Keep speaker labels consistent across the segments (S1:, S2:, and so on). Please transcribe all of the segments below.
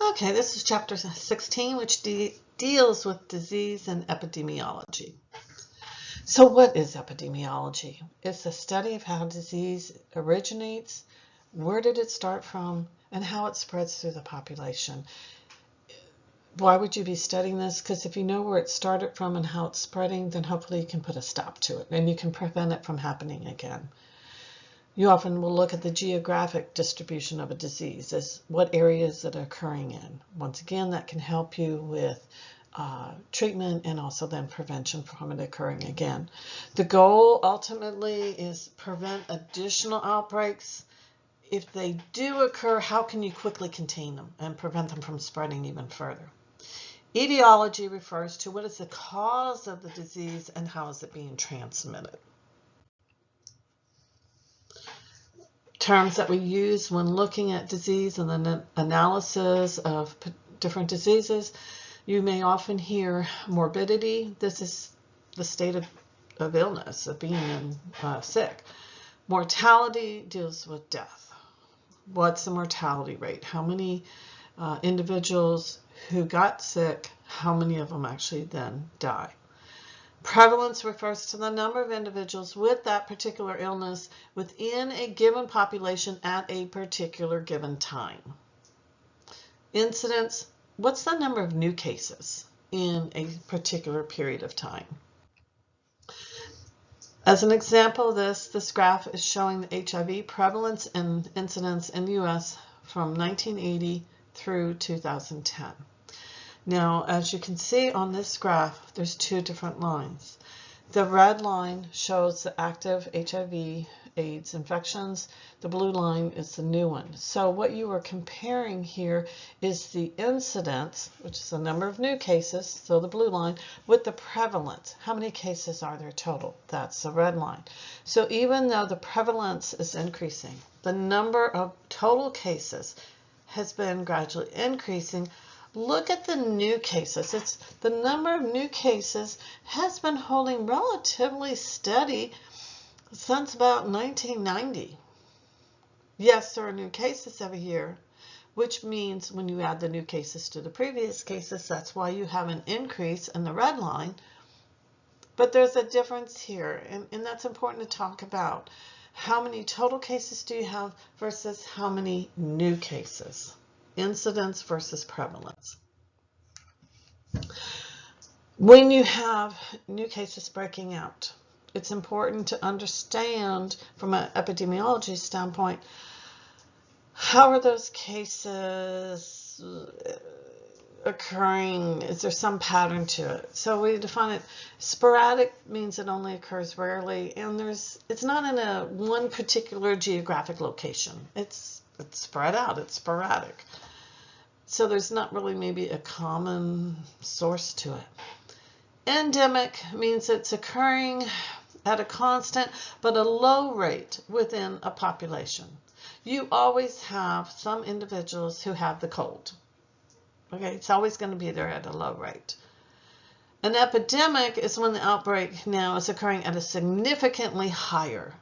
S1: Okay, this is chapter 16, which deals with disease and epidemiology. So what is epidemiology? It's the study of how disease originates, where did it start from, and how it spreads through the population. Why would you be studying this? Because if you know where it started from and how it's spreading, then hopefully you can put a stop to it and you can prevent it from happening again. You often will look at the geographic distribution of a disease as what areas that are occurring in. Once again, that can help you with treatment and also then prevention from it occurring again. The goal ultimately is prevent additional outbreaks. If they do occur, how can you quickly contain them and prevent them from spreading even further? Etiology refers to what is the cause of the disease and how is it being transmitted. Terms that we use when looking at disease and the analysis of different diseases, you may often hear morbidity. This is the state of illness, of being sick. Mortality deals with death. What's the mortality rate? How many individuals who got sick, how many of them actually then die? Prevalence refers to the number of individuals with that particular illness within a given population at a particular given time. Incidence, what's the number of new cases in a particular period of time? As an example of this graph is showing the HIV prevalence and incidence in the U.S. from 1980 through 2010. Now, as you can see on this graph, there's two different lines. The red line shows the active HIV/AIDS infections. The blue line is the new one. So what you are comparing here is the incidence, which is the number of new cases, so the blue line, with the prevalence. How many cases are there total? That's the red line. So even though the prevalence is increasing, the number of total cases has been gradually increasing. Look at the new cases. It's the number of new cases has been holding relatively steady since about 1990. Yes, there are new cases every year, which means when you add the new cases to the previous cases, that's why you have an increase in the red line. But there's a difference here, and that's important to talk about. How many total cases do you have versus how many new cases? Incidence versus prevalence. When you have new cases breaking out, it's important to understand from an epidemiology standpoint, how are those cases occurring? Is there some pattern to it? So we define it. Sporadic means it only occurs rarely, and it's not in a one particular geographic location. It's spread out, it's sporadic. So there's not really maybe a common source to it. Endemic means it's occurring at a constant but a low rate within a population. You always have some individuals who have the cold. Okay, it's always going to be there at a low rate. An epidemic is when the outbreak now is occurring at a significantly higher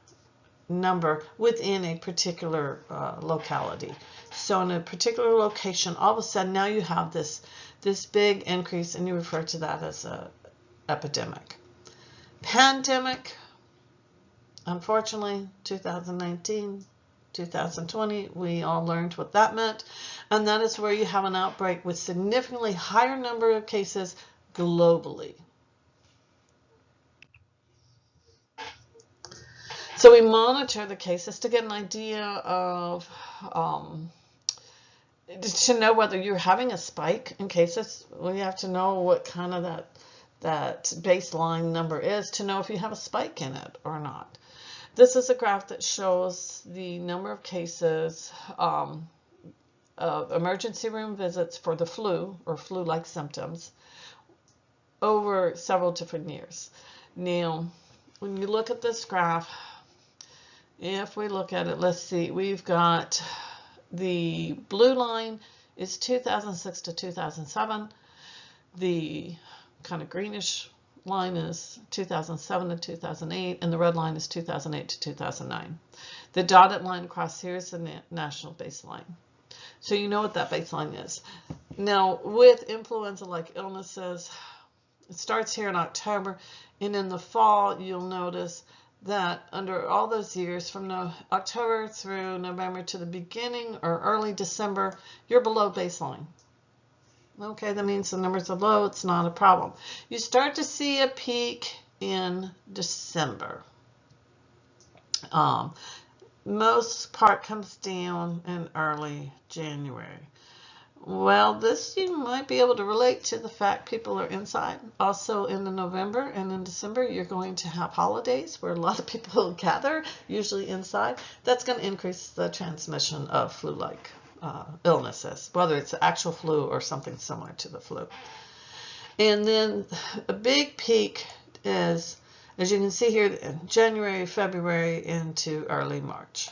S1: number within a particular locality. So in a particular location, all of a sudden now you have this big increase, and you refer to that as an epidemic. Pandemic, unfortunately, 2019, 2020, we all learned what that meant, and that is where you have an outbreak with significantly higher number of cases globally. So we monitor the cases to get an idea of, to know whether you're having a spike in cases. We have to know what kind of that baseline number is to know if you have a spike in it or not. This is a graph that shows the number of cases of emergency room visits for the flu or flu-like symptoms over several different years. Now, when you look at this graph, if we look at it, let's see, we've got the blue line is 2006 to 2007. The kind of greenish line is 2007 to 2008, and the red line is 2008 to 2009. The dotted line across here is the national baseline. So you know what that baseline is. Now, with influenza-like illnesses, it starts here in October, and in the fall, you'll notice that under all those years, from October through November to the beginning or early December, you're below baseline. Okay, that means the numbers are low. It's not a problem. You start to see a peak in December. Most part comes down in early January. Well, this you might be able to relate to the fact people are inside. Also in November and in December, you're going to have holidays where a lot of people gather, usually inside. That's going to increase the transmission of flu-like illnesses, whether it's actual flu or something similar to the flu. And then a big peak is, as you can see here, in January, February into early March.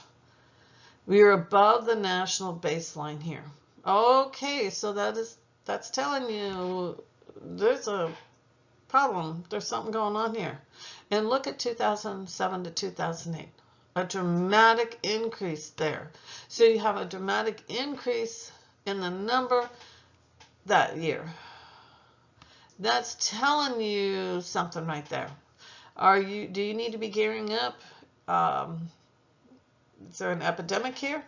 S1: We are above the national baseline here. Okay, so that's telling you there's a problem. There's something going on here. And look at 2007 to 2008. A dramatic increase there. So you have a dramatic increase in the number that year. That's telling you something right there. Do you need to be gearing up? Is there an epidemic here?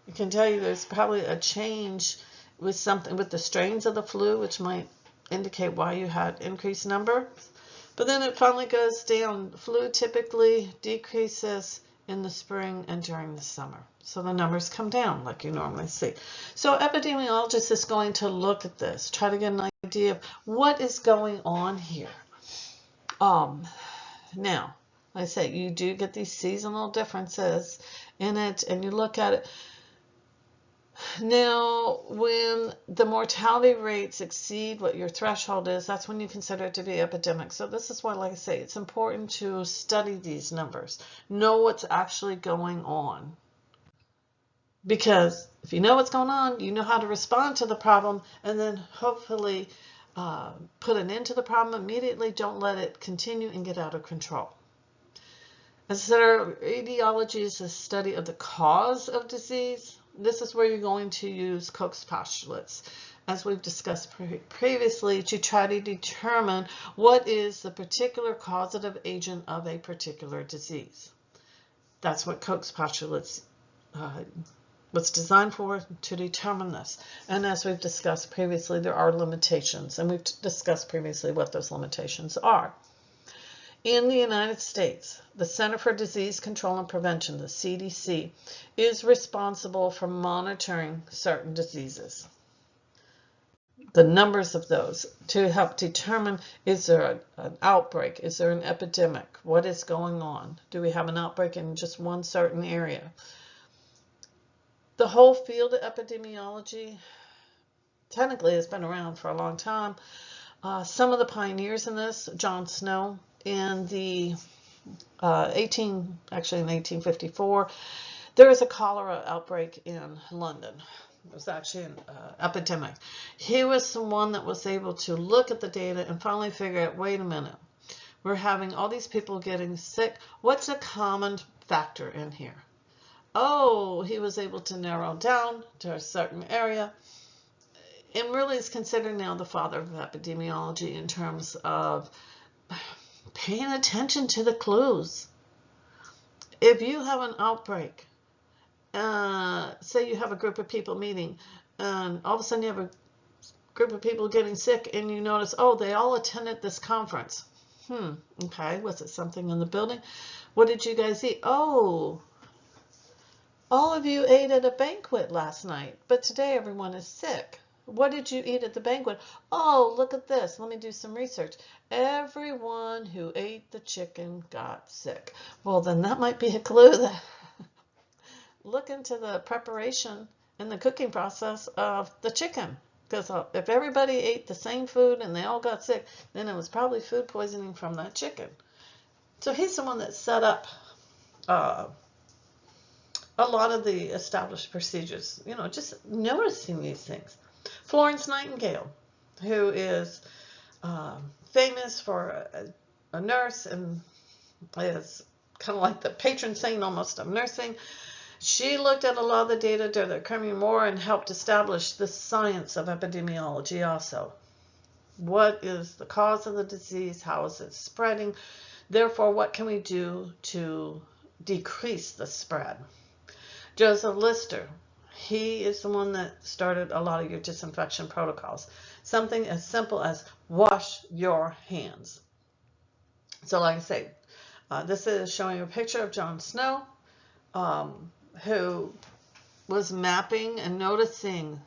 S1: I can tell you there's probably a change with the strains of the flu, which might indicate why you had increased numbers. But then it finally goes down. Flu typically decreases in the spring and during the summer. So the numbers come down like you normally see. So epidemiologist is going to look at this, try to get an idea of what is going on here. Now, like I say, you do get these seasonal differences in it, and you look at it. Now, when the mortality rates exceed what your threshold is, that's when you consider it to be epidemic. So this is why, like I say, it's important to study these numbers, know what's actually going on. Because if you know what's going on, you know how to respond to the problem, and then hopefully put an end to the problem immediately. Don't let it continue and get out of control. As I said, etiology is a study of the cause of disease. This is where you're going to use Koch's postulates, as we've discussed previously, to try to determine what is the particular causative agent of a particular disease. That's what Koch's postulates was designed for, to determine this. And as we've discussed previously, there are limitations, and we've discussed previously what those limitations are. In the United States, the Center for Disease Control and Prevention, the CDC, is responsible for monitoring certain diseases. The numbers of those to help determine, is there an outbreak? Is there an epidemic? What is going on? Do we have an outbreak in just one certain area? The whole field of epidemiology technically has been around for a long time. Some of the pioneers in this, John Snow, in the 1854, there was a cholera outbreak in London. It was actually an epidemic. He was the one that was able to look at the data and finally figure out, wait a minute, we're having all these people getting sick. What's a common factor in here? Oh, he was able to narrow down to a certain area, and really is considered now the father of epidemiology in terms of paying attention to the clues. If you have an outbreak, say you have a group of people meeting, and all of a sudden you have a group of people getting sick, and you notice, oh, they all attended this conference. Okay, was it something in the building? What did you guys eat? Oh, all of you ate at a banquet last night, but today everyone is sick. What did you eat at the banquet? Oh, look at this. Let me do some research. Everyone who ate the chicken got sick. Well, then that might be a clue that look into the preparation and the cooking process of the chicken. Because if everybody ate the same food and they all got sick, then it was probably food poisoning from that chicken. So he's the one that set up a lot of the established procedures. You know, just noticing these things. Florence Nightingale, who is famous for a nurse and is kind of like the patron saint almost of nursing. She looked at a lot of the data that are coming more and helped establish the science of epidemiology also. What is the cause of the disease? How is it spreading? Therefore, what can we do to decrease the spread? Joseph Lister, he is the one that started a lot of your disinfection protocols. Something as simple as wash your hands. So like I say, this is showing a picture of John Snow, who was mapping and noticing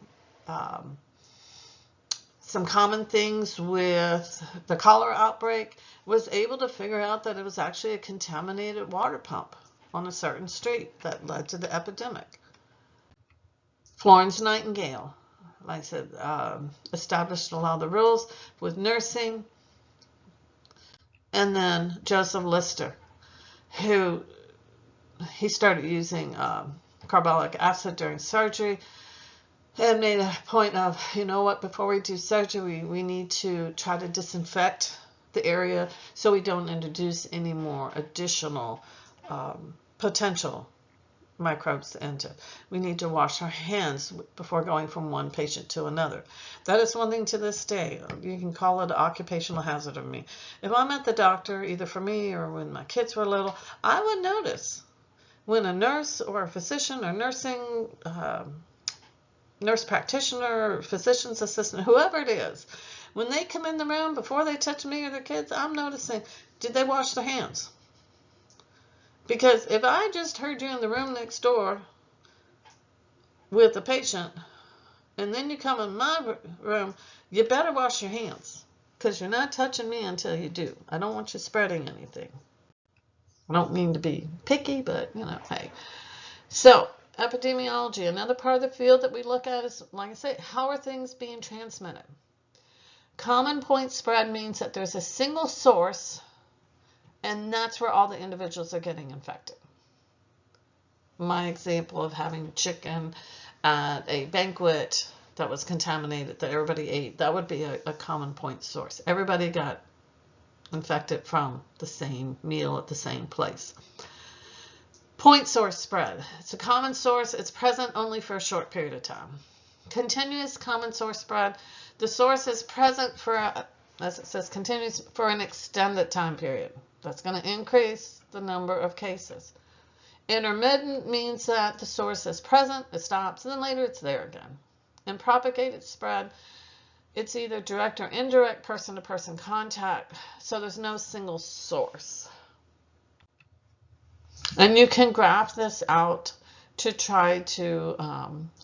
S1: some common things with the cholera outbreak, was able to figure out that it was actually a contaminated water pump on a certain street that led to the epidemic. Florence Nightingale, like I said, established a lot of the rules with nursing. And then Joseph Lister, who he started using carbolic acid during surgery and made a point of, you know what, before we do surgery, we need to try to disinfect the area so we don't introduce any more additional potential microbes into it. We need to wash our hands before going from one patient to another. That is one thing to this day. You can call it an occupational hazard of me. If I'm at the doctor, either for me or when my kids were little, I would notice when a nurse or a physician or nursing nurse practitioner, physician's assistant, whoever it is, when they come in the room, before they touch me or their kids, I'm noticing, did they wash their hands? Because if I just heard you in the room next door with a patient, and then you come in my room, you better wash your hands, because you're not touching me until you do. I don't want you spreading anything. I don't mean to be picky, but, you know, hey. So, epidemiology, another part of the field that we look at is, like I say, how are things being transmitted? Common point spread means that there's a single source, and that's where all the individuals are getting infected. My example of having chicken at a banquet that was contaminated that everybody ate, that would be a common point source. Everybody got infected from the same meal at the same place. Point source spread. It's a common source. It's present only for a short period of time. Continuous common source spread. The source is present for, as it says, continuous for an extended time period. That's going to increase the number of cases. Intermittent means that the source is present, it stops, and then later it's there again. And propagated spread, it's either direct or indirect person-to-person contact, so there's no single source. And you can graph this out to try to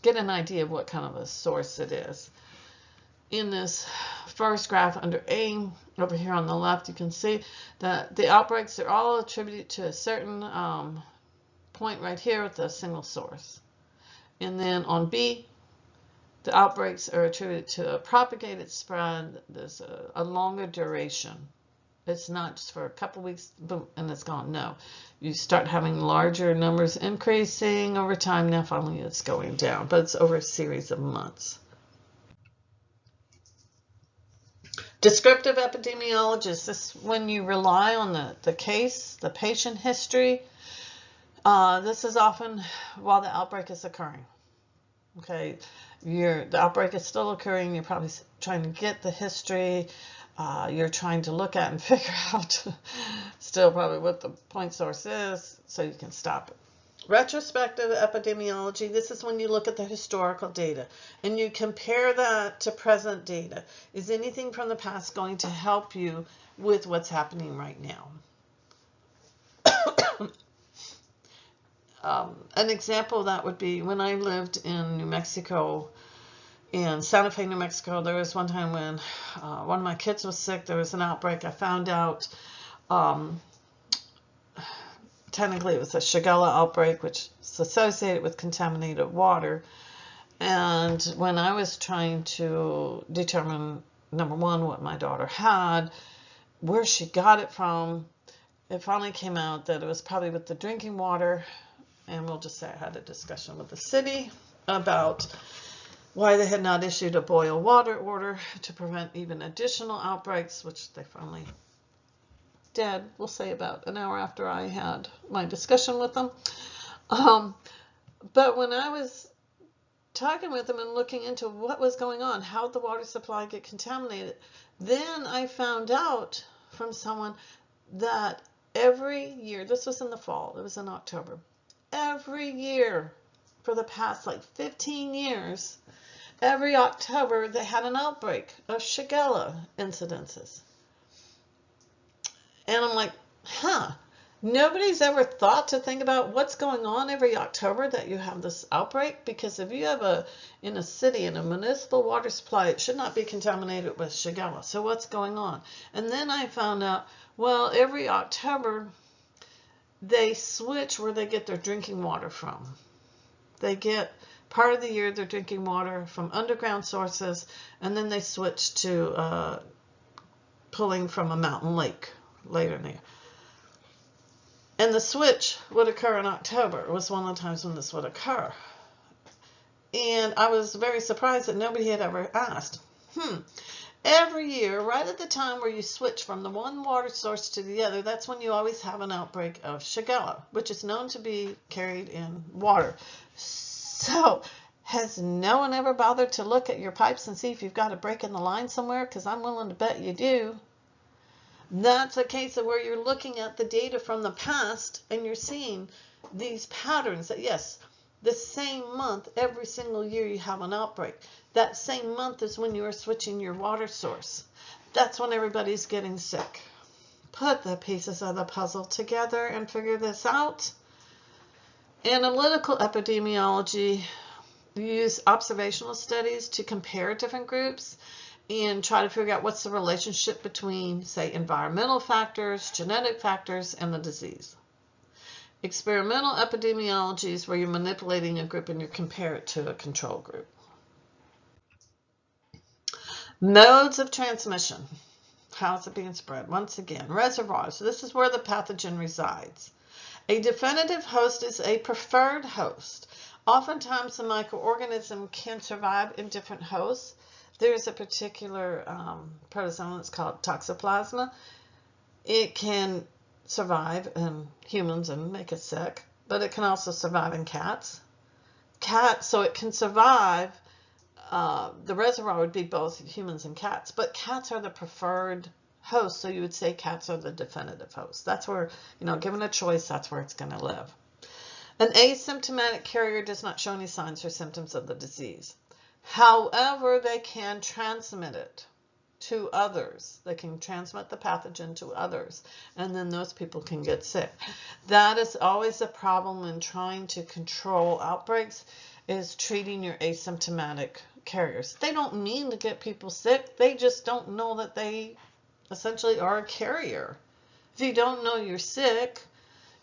S1: get an idea of what kind of a source it is. In this first graph under A, over here on the left, you can see that the outbreaks are all attributed to a certain point right here with a single source. And then on B, the outbreaks are attributed to a propagated spread. There's a longer duration. It's not just for a couple weeks, boom, and it's gone. No. You start having larger numbers increasing over time. Now finally it's going down, but it's over a series of months. Descriptive epidemiologists, this is when you rely on the case, the patient history. This is often while the outbreak is occurring. Okay, the outbreak is still occurring. You're probably trying to get the history. You're trying to look at and figure out still probably what the point source is so you can stop it. Retrospective epidemiology, this is when you look at the historical data and you compare that to present data. Is anything from the past going to help you with what's happening right now? An example of that would be when I lived in New Mexico, in Santa Fe, New Mexico. There was one time when one of my kids was sick. There was an outbreak. I found out technically it was a Shigella outbreak, which is associated with contaminated water. And when I was trying to determine, number one, what my daughter had, where she got it from, it finally came out that it was probably with the drinking water. And we'll just say I had a discussion with the city about why they had not issued a boil water order to prevent even additional outbreaks, which they finally did, we'll say about an hour after I had my discussion with them. But when I was talking with them and looking into what was going on, how did the water supply get contaminated, then I found out from someone that every year, this was in the fall, it was in October, every year for the past like 15 years, every October they had an outbreak of Shigella incidences. And I'm like, huh, nobody's ever thought to think about what's going on every October that you have this outbreak? Because if you have in a city, in a municipal water supply, it should not be contaminated with Shigella. So what's going on? And then I found out, well, every October they switch where they get their drinking water from. They get part of the year their drinking water from underground sources, and then they switch to pulling from a mountain lake later in the year. And the switch would occur in October. It was one of the times when this would occur. And I was very surprised that nobody had ever asked, every year, right at the time where you switch from the one water source to the other, that's when you always have an outbreak of Shigella, which is known to be carried in water. So has no one ever bothered to look at your pipes and see if you've got a break in the line somewhere? Because I'm willing to bet you do. That's a case of where you're looking at the data from the past and you're seeing these patterns that, yes, the same month, every single year you have an outbreak. That same month is when you are switching your water source. That's when everybody's getting sick. Put the pieces of the puzzle together and figure this out. Analytical epidemiology use observational studies to compare different groups and try to figure out what's the relationship between, say, environmental factors, genetic factors, and the disease. Experimental epidemiology is where you're manipulating a group and you compare it to a control group. Modes of transmission. How is it being spread? Once again, reservoirs. So this is where the pathogen resides. A definitive host is a preferred host. Oftentimes the microorganism can survive in different hosts. There's a particular protozoan that's called toxoplasma. It can survive in humans and make us sick, but it can also survive in cats. So it can survive, the reservoir would be both humans and cats, but cats are the preferred host, so you would say cats are the definitive host. That's where, given a choice, that's where it's going to live. An asymptomatic carrier does not show any signs or symptoms of the disease. However, they can transmit it to others. They can transmit the pathogen to others, and then those people can get sick. That is always a problem in trying to control outbreaks, is treating your asymptomatic carriers. They don't mean to get people sick. They just don't know that they essentially are a carrier. If you don't know you're sick,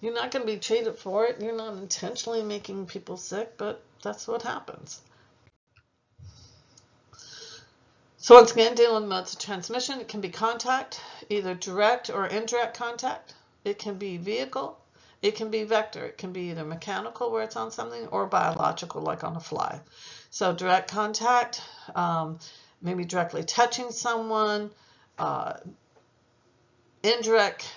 S1: you're not going to be treated for it. You're not intentionally making people sick, but that's what happens. So once again, dealing with modes of transmission, it can be contact, either direct or indirect contact. It can be vehicle. It can be vector. It can be either mechanical, where it's on something, or biological, like on a fly. So direct contact, maybe directly touching someone. Indirect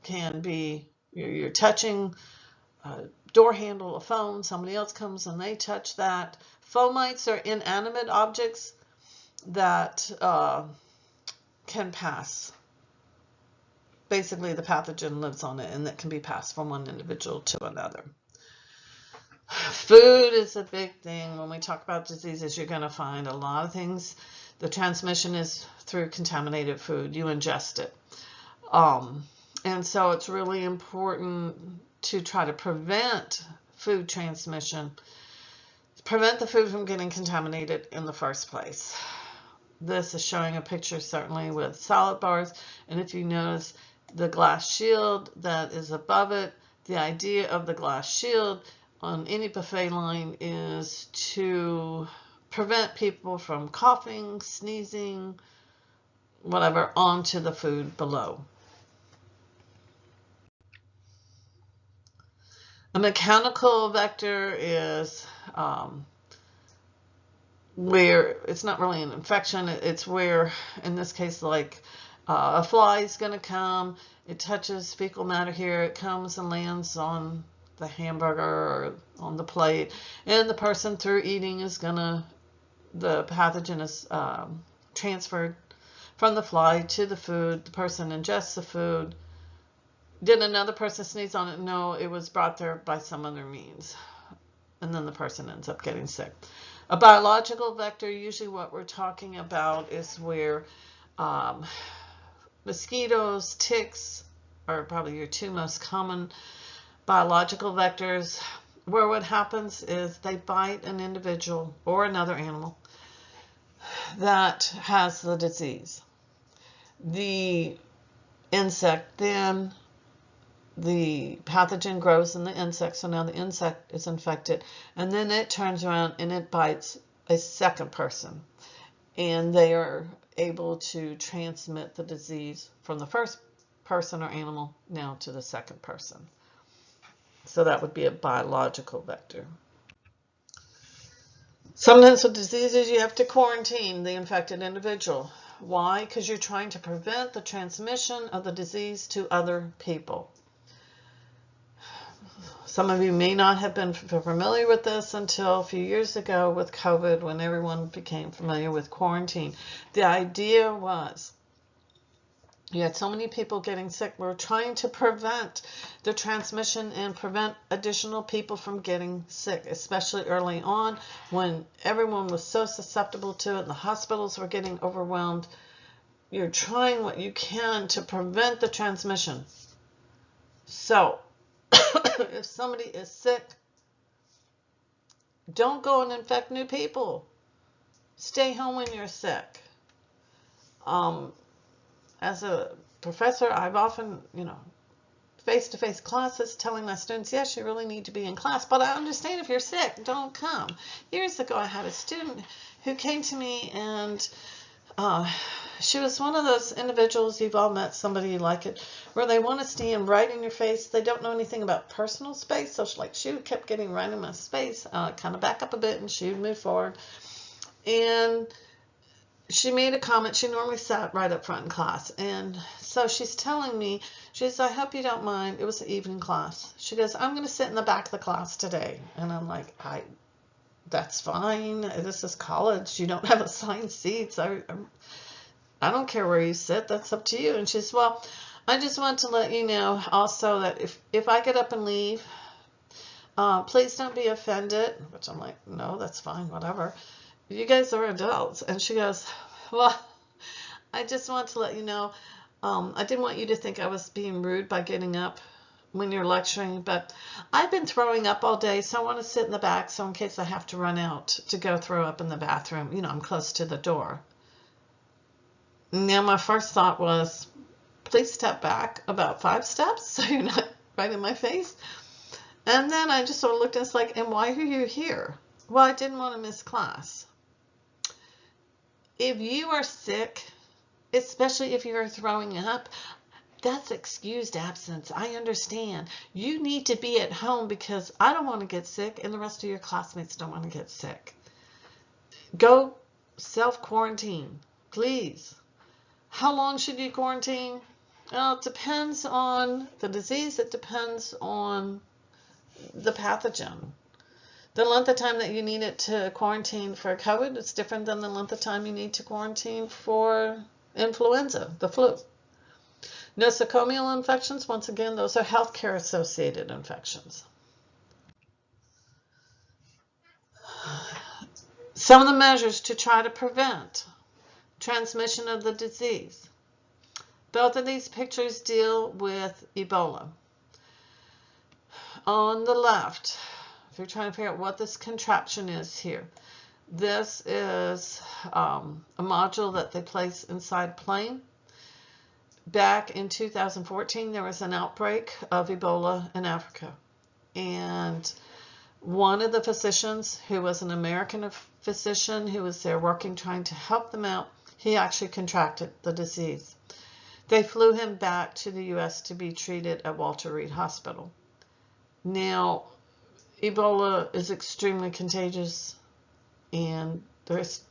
S1: can be you're touching a door handle, a phone. Somebody else comes and they touch that. Fomites are inanimate objects that can pass. Basically, the pathogen lives on it, and that can be passed from one individual to another. Food is a big thing. When we talk about diseases, you're going to find a lot of things. The transmission is through contaminated food. You ingest it. And so it's really important to try to prevent food transmission, prevent the food from getting contaminated in the first place. This is showing a picture certainly with salad bars, and if you notice the glass shield that is above it, the idea of the glass shield on any buffet line is to prevent people from coughing, sneezing, whatever, onto the food below. A mechanical vector is where it's not really an infection. It's where, in this case, like a fly is going to come, it touches fecal matter here, it comes and lands on the hamburger or on the plate, and the person through eating is the pathogen is transferred from the fly to the food. The person ingests the food. Did another person sneeze on it? No, it was brought there by some other means. And then the person ends up getting sick. A biological vector, usually what we're talking about is where mosquitoes, ticks are probably your two most common biological vectors, where what happens is they bite an individual or another animal that has the disease. The insect then, the pathogen grows in the insect, so now the insect is infected, and then it turns around and it bites a second person, and they are able to transmit the disease from the first person or animal now to the second person. So that would be a biological vector. Sometimes with diseases you have to quarantine the infected individual. Why? Because you're trying to prevent the transmission of the disease to other people. Some of you may not have been familiar with this until a few years ago with COVID, when everyone became familiar with quarantine. The idea was you had so many people getting sick. We're trying to prevent the transmission and prevent additional people from getting sick, especially early on when everyone was so susceptible to it and the hospitals were getting overwhelmed. You're trying what you can to prevent the transmission. So if somebody is sick, don't go and infect new people. Stay home when you're sick. As a professor, I've often, face-to-face classes telling my students, yes, you really need to be in class, but I understand if you're sick, don't come. Years ago, I had a student who came to me, and she was one of those individuals, you've all met somebody like it, where they want to stand right in your face. They don't know anything about personal space, so she kept getting right in my space, kind of back up a bit, and she would move forward. And she made a comment. She normally sat right up front in class. And so she's telling me, she says, I hope you don't mind. It was an evening class. She goes, I'm going to sit in the back of the class today. And I'm like, that's fine. This is college. You don't have assigned seats. I don't care where you sit. That's up to you. And she says, well, I just want to let you know also that if I get up and leave, please don't be offended. Which I'm like, no, that's fine, whatever. You guys are adults. And she goes, well, I just want to let you know, I didn't want you to think I was being rude by getting up when you're lecturing, but I've been throwing up all day, so I want to sit in the back, so in case I have to run out to go throw up in the bathroom, I'm close to the door. Now, my first thought was, please step back about 5 steps so you're not right in my face. And then I just sort of looked and it's like, and why are you here? Well, I didn't want to miss class. If you are sick, especially if you're throwing up, that's excused absence. I understand. You need to be at home because I don't want to get sick and the rest of your classmates don't want to get sick. Go self-quarantine, please. How long should you quarantine? Well, it depends on the disease. It depends on the pathogen. The length of time that you need it to quarantine for COVID is different than the length of time you need to quarantine for influenza, the flu. Nosocomial infections, once again, those are healthcare associated infections. Some of the measures to try to prevent transmission of the disease. Both of these pictures deal with Ebola. On the left, if you're trying to figure out what this contraption is here, this is a module that they place inside a plane. Back in 2014, there was an outbreak of Ebola in Africa. And one of the physicians, who was an American physician who was there working, trying to help them out, he actually contracted the disease. They flew him back to the U.S. to be treated at Walter Reed Hospital. Now, Ebola is extremely contagious, and there's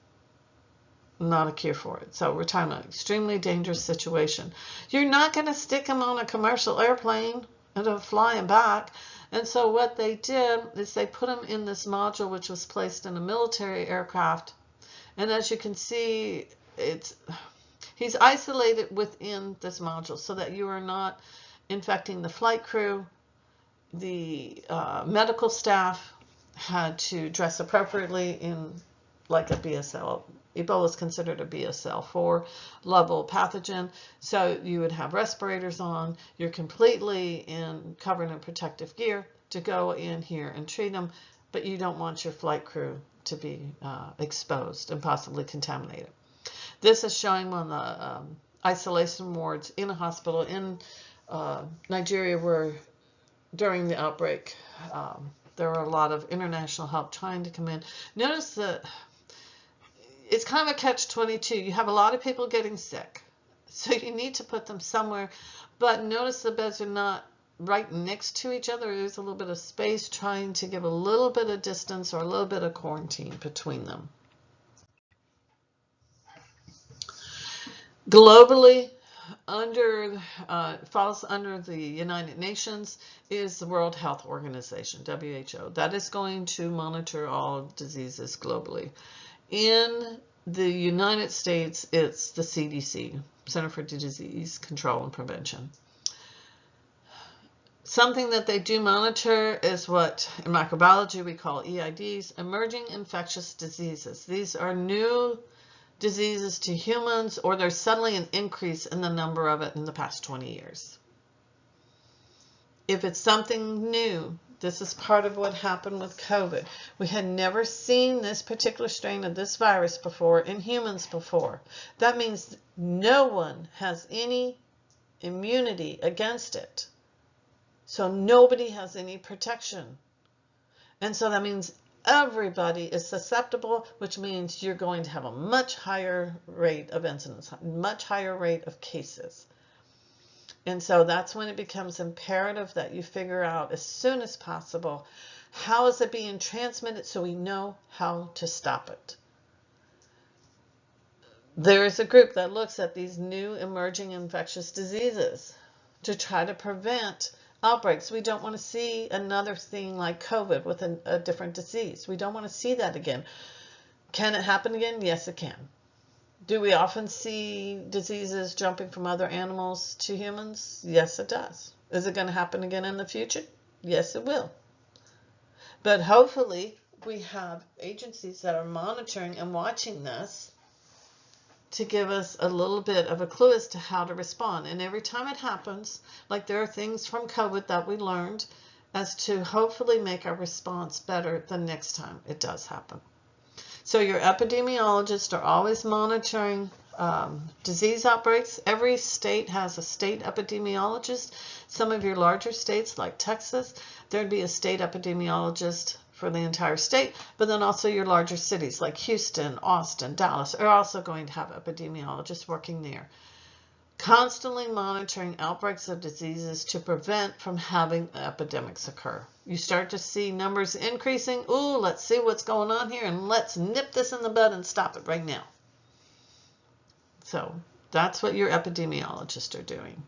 S1: not a cure for it. So we're talking about an extremely dangerous situation. You're not going to stick them on a commercial airplane and they're flying back. And so what they did is they put him in this module, which was placed in a military aircraft. And as you can see, he's isolated within this module so that you are not infecting the flight crew. The medical staff had to dress appropriately in like a BSL. Ebola is considered a BSL-4 level pathogen, so you would have respirators on. You're completely covered in protective gear to go in here and treat them, but you don't want your flight crew to be exposed and possibly contaminated. This is showing one of the isolation wards in a hospital in Nigeria where during the outbreak there were a lot of international help trying to come in. Notice that it's kind of a catch-22. You have a lot of people getting sick, so you need to put them somewhere. But notice the beds are not right next to each other. There's a little bit of space, trying to give a little bit of distance or a little bit of quarantine between them. Globally, falls under the United Nations is the World Health Organization, WHO. That is going to monitor all diseases globally. In the United States, it's the CDC, Center for Disease Control and Prevention. Something that they do monitor is what in microbiology we call EIDs, emerging infectious diseases. These are new diseases to humans, or there's suddenly an increase in the number of it in the past 20 years. If it's something new, this is part of what happened with COVID. We had never seen this particular strain of this virus before in humans before. That means no one has any immunity against it. So nobody has any protection. And so that means everybody is susceptible, which means you're going to have a much higher rate of incidence, much higher rate of cases. And so that's when it becomes imperative that you figure out as soon as possible, how is it being transmitted so we know how to stop it. There is a group that looks at these new emerging infectious diseases to try to prevent outbreaks. We don't want to see another thing like COVID with a different disease. We don't want to see that again. Can it happen again? Yes, it can. Do we often see diseases jumping from other animals to humans? Yes, it does. Is it going to happen again in the future? Yes, it will. But hopefully we have agencies that are monitoring and watching this to give us a little bit of a clue as to how to respond. And every time it happens, like there are things from COVID that we learned as to hopefully make our response better the next time it does happen. So your epidemiologists are always monitoring disease outbreaks. Every state has a state epidemiologist. Some of your larger states like Texas, there'd be a state epidemiologist for the entire state, but then also your larger cities like Houston, Austin, Dallas are also going to have epidemiologists working there. Constantly monitoring outbreaks of diseases to prevent from having epidemics occur. You start to see numbers increasing. Ooh, let's see what's going on here and let's nip this in the bud and stop it right now. So that's what your epidemiologists are doing.